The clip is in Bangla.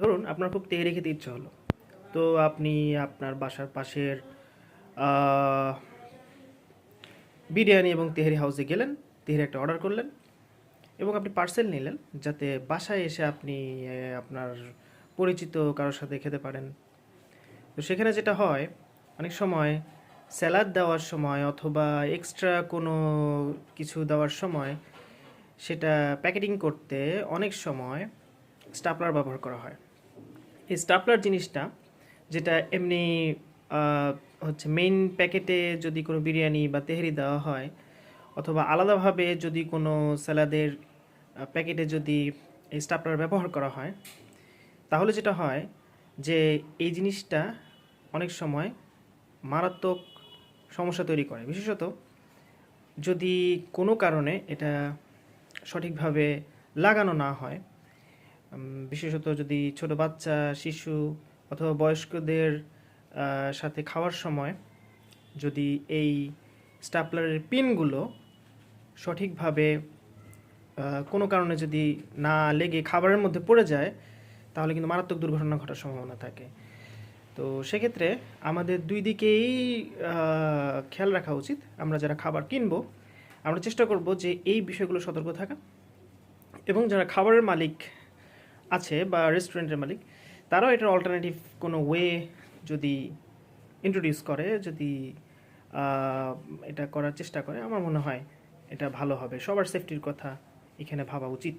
ধরুন আপনার খুব তেহারি খেতে ইচ্ছে হলো, তো আপনি আপনার বাসার পাশের বিরিয়ানি এবং তেহারি হাউসে গেলেন, তেহারি একটা অর্ডার করলেন এবং আপনি পার্সেল নিলেন যাতে বাসায় এসে আপনি আপনার পরিচিত কারোর সাথে খেতে পারেন। তো সেখানে যেটা হয়, অনেক সময় স্যালাড দেওয়ার সময় অথবা এক্সট্রা কোনো কিছু দেওয়ার সময় সেটা প্যাকেটিং করতে অনেক সময় স্টাপলার ব্যবহার করা হয়। এই স্টাপলার জিনিসটা যেটা এমনি আহ, হচ্ছে মেইন প্যাকেটে যদি কোনো বিরিয়ানি বা তেহারি দেওয়া হয় অথবা আলাদাভাবে যদি কোনো স্যালাদের প্যাকেটে যদি এই স্টাপলার ব্যবহার করা হয়, তাহলে যেটা হয় যে এই জিনিসটা অনেক সময় মারাত্মক সমস্যা তৈরি করে, বিশেষত যদি কোনো কারণে এটা সঠিকভাবে লাগানো না হয়। বিশেষত যদি ছোট বাচ্চা, শিশু অথবা বয়স্কদের সাথে খাওয়ার সময় যদি এই স্টাপলারের পিনগুলো সঠিকভাবে কোনো কারণে যদি না লেগে খাবারের মধ্যে পড়ে যায়, তাহলে কিন্তু মারাত্মক দুর্ঘটনা ঘটার সম্ভাবনা থাকে। তো সেক্ষেত্রে আমাদের দুই দিকেই খেয়াল রাখা উচিত। আমরা যারা খাবার কিনবো, আমরা চেষ্টা করব যে এই বিষয়গুলো সতর্ক থাকা, এবং যারা খাবারের মালিক আছে বা রেস্টুরেন্টের মালিক, তারাও এটার অল্টারনেটিভ কোনো ওয়ে যদি ইন্ট্রোডিউস করে, যদি আহ, এটা করার চেষ্টা করে, আমার মনে হয় এটা ভালো হবে। সবার সেফটির কথা এখানে ভাবা উচিত।